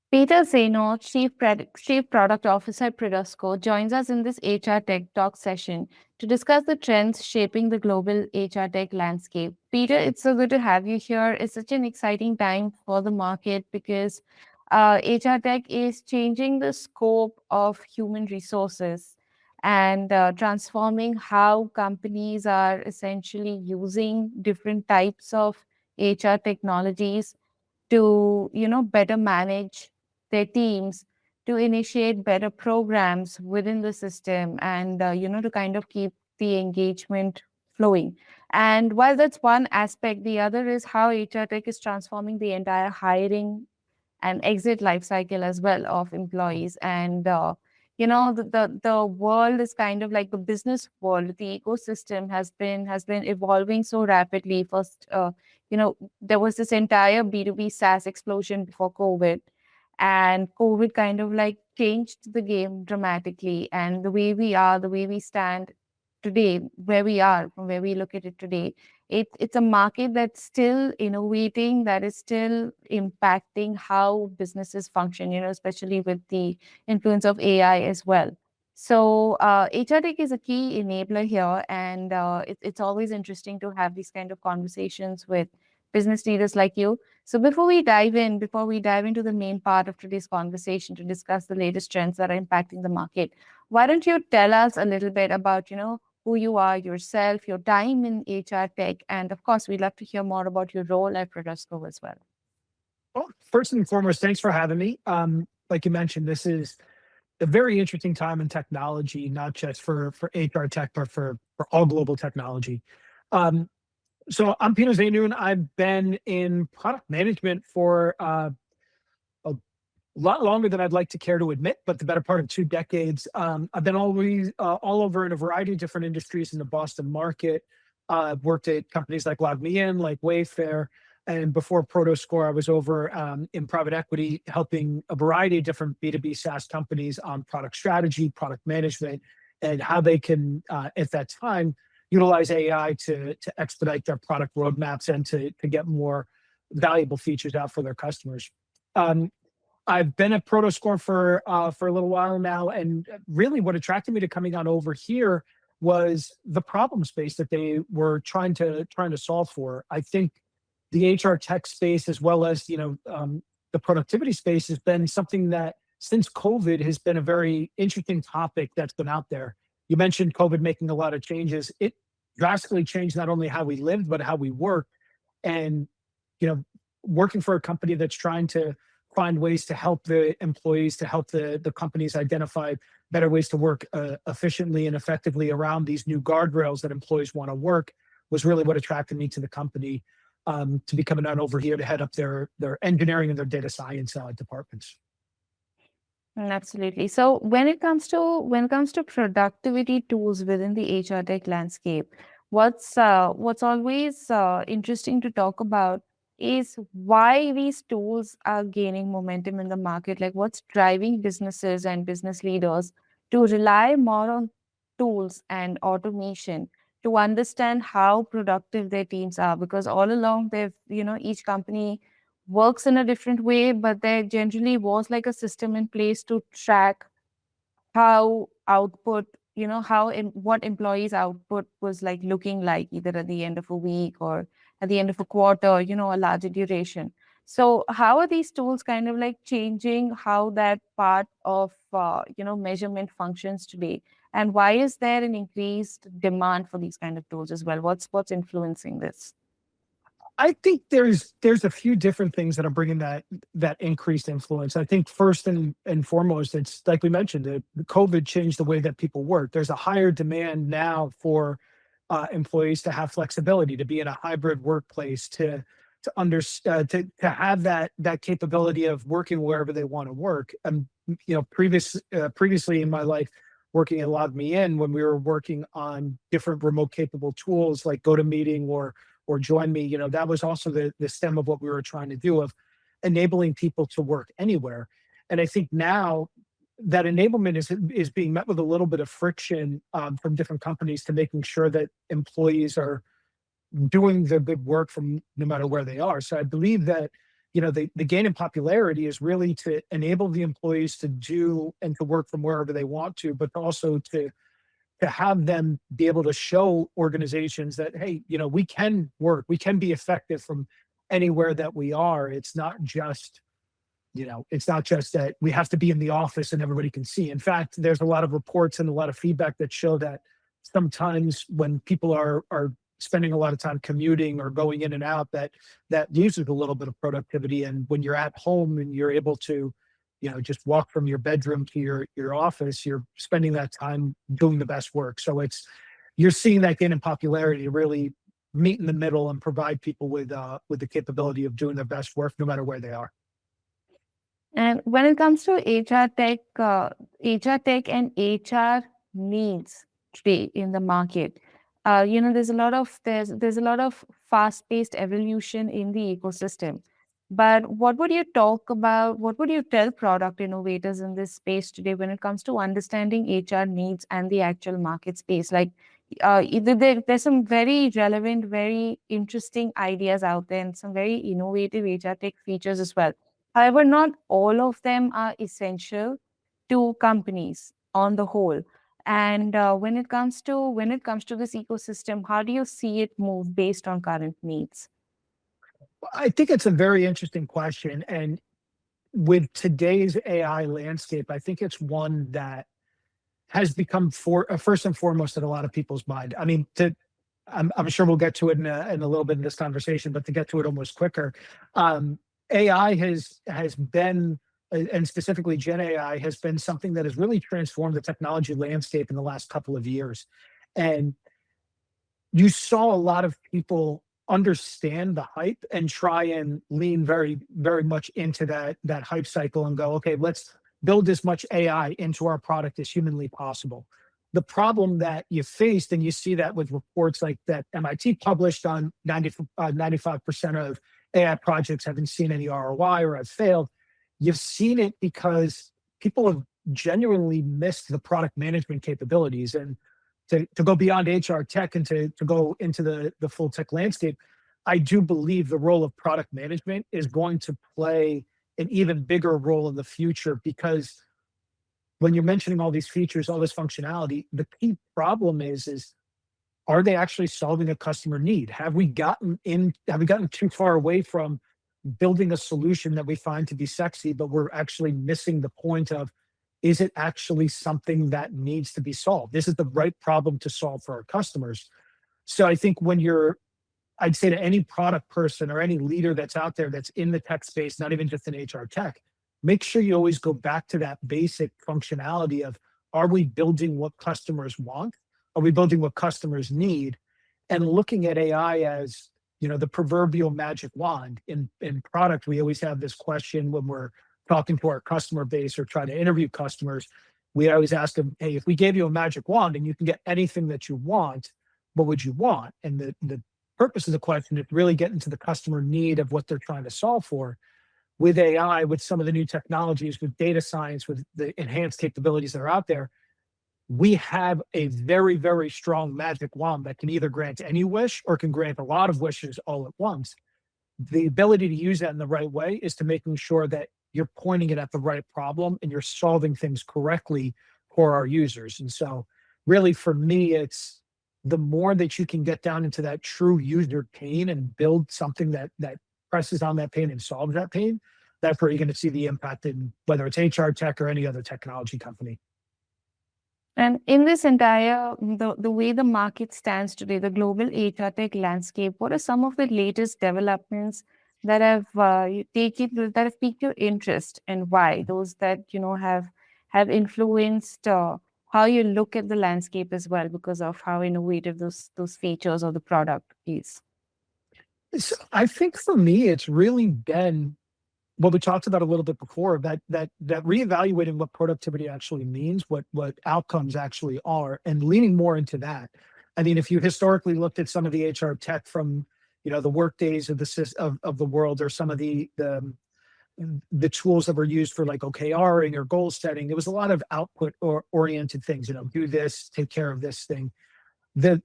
Peter Zeinoun, Chief Product Officer at Prodoscore, joins us in this HR Tech Talk session to discuss the trends shaping the global HR tech landscape. Peter, it's so good to have you here. It's such an exciting time for the market because HR tech is changing the scope of human resources and transforming how companies are essentially using different types of HR technologies to better manage their teams, to initiate better programs within the system, and to kind of keep the engagement flowing. And while that's one aspect, the other is how HR tech is transforming the entire hiring and exit life cycle as well of employees. And the world is kind of like the business world. The ecosystem has been evolving so rapidly. First, there was this entire B2B SaaS explosion before COVID, and COVID kind of like changed the game dramatically. And the way we stand today, where we are, from where we look at it today, it's a market that's still innovating, that is still impacting how businesses function, especially with the influence of AI as well. So HR Tech is a key enabler here, and it's always interesting to have these kind of conversations with business leaders like you. So before we dive into the main part of today's conversation to discuss the latest trends that are impacting the market, why don't you tell us a little bit about, who you are yourself, your time in HR tech, and of course, we'd love to hear more about your role at Prodoscore as well. Well, first and foremost, thanks for having me. Like you mentioned, this is a very interesting time in technology, not just for HR tech, but for all global technology. Um, so I'm Peter Zaynoun. I've been in product management for a lot longer than I'd like to care to admit, but the better part of 2 decades. I've been always all over in a variety of different industries in the Boston market. I've worked at companies like LogMeIn, like Wayfair, and before Prodoscore, I was over in private equity, helping a variety of different B2B SaaS companies on product strategy, product management, and how they can, at that time, utilize AI to expedite their product roadmaps and to get more valuable features out for their customers. Um, I've been at Prodoscore for a little while now, and really, what attracted me to coming on over here was the problem space that they were trying to solve for. I think the HR tech space, as well as the productivity space, has been something that since COVID has been a very interesting topic that's been out there. You mentioned COVID making a lot of changes. It drastically changed not only how we lived but how we work, and you know, working for a company that's trying to find ways to help the employees, to help the companies identify better ways to work efficiently and effectively around these new guardrails that employees want to work, was really what attracted me to the company, to be coming on over here to head up their engineering and their data science departments. Absolutely. So when it comes to productivity tools within the HR tech landscape, what's always interesting to talk about is why these tools are gaining momentum in the market. Like what's driving businesses and business leaders to rely more on tools and automation to understand how productive their teams are. Because all along each company works in a different way, but there generally was like a system in place to track how output, what employees' output was like looking like, either at the end of a week or at the end of a quarter, a larger duration. So, how are these tools kind of like changing how that part of, measurement functions today? And why is there an increased demand for these kind of tools as well? What's influencing this? I think there's a few different things that are bringing that increased influence. I think first and foremost, it's like we mentioned, the COVID changed the way that people work. There's a higher demand now for employees to have flexibility, to be in a hybrid workplace, to have that capability of working wherever they want to work. And previously in my life, working at LogMeIn, when we were working on different remote capable tools like GoToMeeting or Join Me, that was also the stem of what we were trying to do, of enabling people to work anywhere. And I think now that enablement is being met with a little bit of friction from different companies, to making sure that employees are doing the good work from no matter where they are. So I believe that, the gain in popularity is really to enable the employees to do and to work from wherever they want to, but also to have them be able to show organizations that, hey, we can work, we can be effective from anywhere that we are. It's not just that we have to be in the office and everybody can see. In fact, there's a lot of reports and a lot of feedback that show that sometimes when people are spending a lot of time commuting or going in and out, that uses a little bit of productivity. And when you're at home and you're able to, just walk from your bedroom to your office, you're spending that time doing the best work. So you're seeing that gain in popularity to really meet in the middle and provide people with the capability of doing their best work no matter where they are. And when it comes to HR tech and HR needs today in the market, there's a lot of fast-paced evolution in the ecosystem. But what would you talk about? What would you tell product innovators in this space today when it comes to understanding HR needs and the actual market space? Like, there's some very relevant, very interesting ideas out there, and some very innovative HR tech features as well. However, not all of them are essential to companies on the whole. And when it comes to this ecosystem, how do you see it move based on current needs? I think it's a very interesting question. And with today's AI landscape, I think it's one that has become first and foremost in a lot of people's mind. I mean, I'm sure we'll get to it in a little bit in this conversation, but to get to it almost quicker, AI has been, and specifically Gen AI, has been something that has really transformed the technology landscape in the last couple of years. And you saw a lot of people understand the hype and try and lean very, very much into that hype cycle and go, okay, let's build as much AI into our product as humanly possible. The problem that you faced, and you see that with reports like that MIT published on 95% of AI projects haven't seen any ROI or have failed. You've seen it because people have genuinely missed the product management capabilities. And to go beyond HR tech and to go into the full tech landscape, I do believe the role of product management is going to play an even bigger role in the future, because when you're mentioning all these features, all this functionality, the key problem is are they actually solving a customer need? Have we gotten too far away from building a solution that we find to be sexy, but we're actually missing the point of, is it actually something that needs to be solved? This is the right problem to solve for our customers. So I think I'd say to any product person or any leader that's out there that's in the tech space, not even just in HR tech, make sure you always go back to that basic functionality of, are we building what customers want? Are we building what customers need? And looking at AI as, the proverbial magic wand. In product, we always have this question when we're talking to our customer base or trying to interview customers. We always ask them, hey, if we gave you a magic wand and you can get anything that you want, what would you want? And the purpose of the question is really getting to the customer need of what they're trying to solve for. With AI, with some of the new technologies, with data science, with the enhanced capabilities that are out there, we have a very, very strong magic wand that can either grant any wish or can grant a lot of wishes all at once. The ability to use that in the right way is to making sure that you're pointing it at the right problem and you're solving things correctly for our users. And so really for me, it's the more that you can get down into that true user pain and build something that presses on that pain and solves that pain, that's where you're going to see the impact in whether it's HR tech or any other technology company. And in this the way the market stands today, the global HR tech landscape, what are some of the latest developments that have piqued your interest, and why? Those that have influenced how you look at the landscape as well, because of how innovative those features of the product is. So I think for me, it's really been what we talked about a little bit before, that reevaluating what productivity actually means, what outcomes actually are, and leaning more into that. I mean, if you historically looked at some of the HR tech from the work days of of the world, or some of the tools that were used for like OKRing or goal setting, there was a lot of output or oriented things. Do this, take care of this thing. The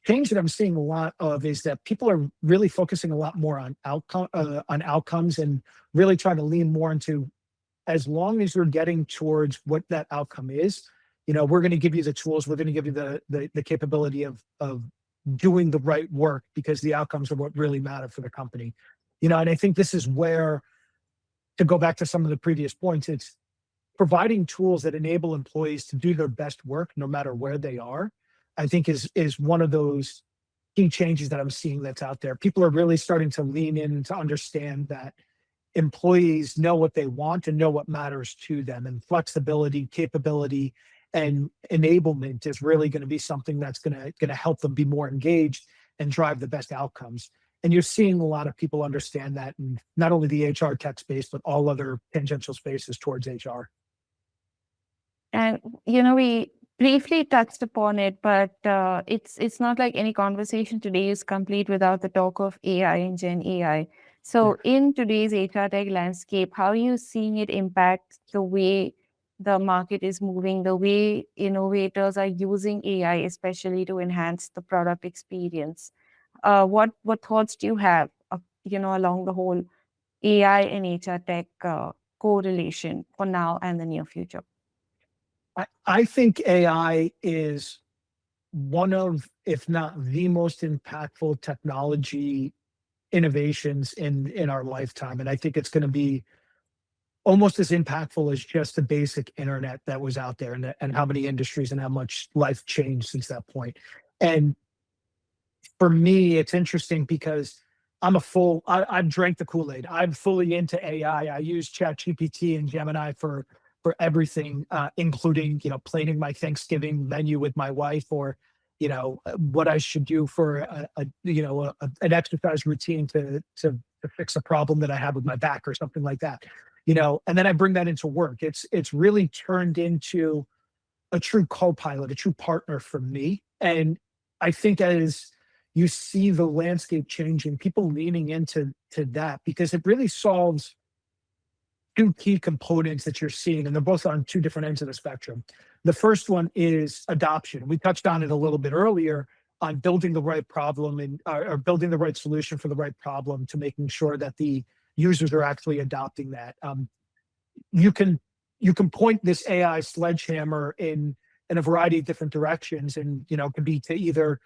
change that I'm seeing a lot of is that people are really focusing a lot more on outcomes, and really trying to lean more into, as long as you're getting towards what that outcome is, we're going to give you the tools, we're going to give you the capability of doing the right work, because the outcomes are what really matter for the company. And I think this is where, to go back to some of the previous points, it's providing tools that enable employees to do their best work no matter where they are. I think is one of those key changes that I'm seeing that's out there. People are really starting to lean in and to understand that employees know what they want and know what matters to them, and flexibility, capability, and enablement is really going to be something that's going to help them be more engaged and drive the best outcomes. And you're seeing a lot of people understand that in not only the HR tech space, but all other tangential spaces towards HR. And we briefly touched upon it, but it's not like any conversation today is complete without the talk of AI and Gen AI. Yeah. So, in today's HR tech landscape, how are you seeing it impact the way the market is moving, the way innovators are using AI, especially to enhance the product experience? What thoughts do you have, along the whole AI and HR tech correlation for now and the near future? I think AI is one of, if not the most impactful technology innovations in our lifetime. And I think it's going to be almost as impactful as just the basic internet that was out there, and how many industries and how much life changed since that point. And for me, it's interesting because I've drank the Kool-Aid. I'm fully into AI. I use ChatGPT and Gemini for everything, including, planning my Thanksgiving menu with my wife, or, what I should do for an exercise routine to fix a problem that I have with my back or something like that. And then I bring that into work. It's really turned into a true co-pilot, a true partner for me. And I think as you see the landscape changing, people leaning into that, because it really solves two key components that you're seeing, and they're both on two different ends of the spectrum. The first one is adoption. We touched on it a little bit earlier, on building the right problem, and or building the right solution for the right problem, to making sure that the users are actually adopting that. You can point this AI sledgehammer in a variety of different directions, and it could be to either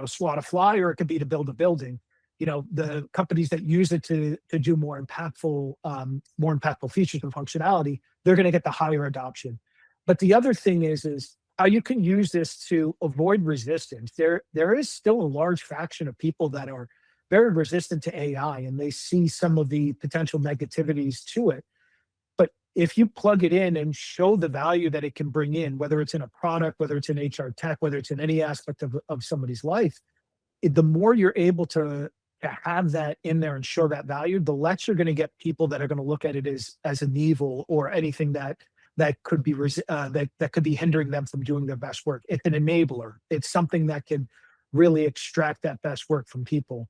swat a fly, or it could be to build a building. The companies that use it to do more impactful features and functionality, they're going to get the higher adoption. But the other thing is how you can use this to avoid resistance. There is still a large fraction of people that are very resistant to AI, and they see some of the potential negativities to it. But if you plug it in and show the value that it can bring in, whether it's in a product, whether it's in HR tech, whether it's in any aspect of somebody's life, the more you're able to have that in there and show that value, the less you're going to get people that are going to look at it as an evil, or anything that could be that could be hindering them from doing their best work. It's an enabler. It's something that can really extract that best work from people.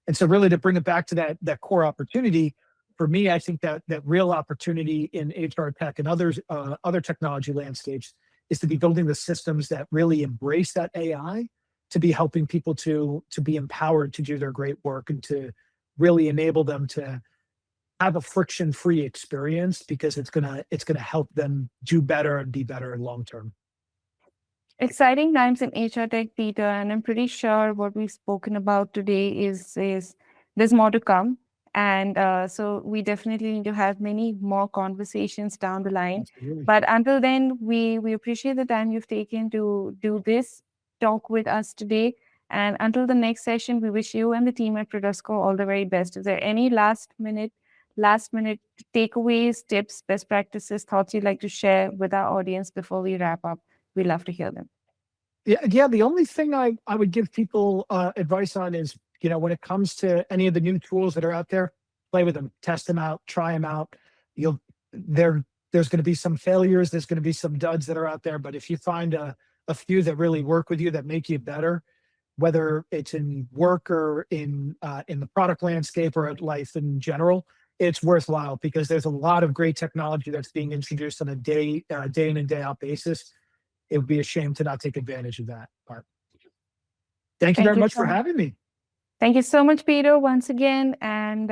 And so, really, to bring it back to that core opportunity, for me, I think that real opportunity in HR tech and other technology landscapes is to be building the systems that really embrace that AI, to be helping people to be empowered to do their great work, and to really enable them to have a friction-free experience, because it's gonna help them do better and be better in long term. Exciting times in HR tech, Peter, and I'm pretty sure what we've spoken about today is there's more to come, and so we definitely need to have many more conversations down the line. Absolutely. But until then, we appreciate the time you've taken to do this talk with us today. And until the next session, we wish you and the team at Prodoscore all the very best. Is there any last minute takeaways, tips, best practices, thoughts you'd like to share with our audience before we wrap up? We'd love to hear them. Yeah. The only thing I would give people advice on is, when it comes to any of the new tools that are out there, play with them, test them out, try them out. You'll there's going to be some failures, there's going to be some duds that are out there, but if you find a few that really work with you, that make you better, whether it's in work, or in the product landscape, or at life in general, it's worthwhile, because there's a lot of great technology that's being introduced on a day in and day out basis. It would be a shame to not take advantage of that part. Thank you Thank very you much for so having me. Thank you so much, Peter, once again, and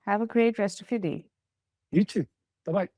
have a great rest of your day. You too. Bye bye.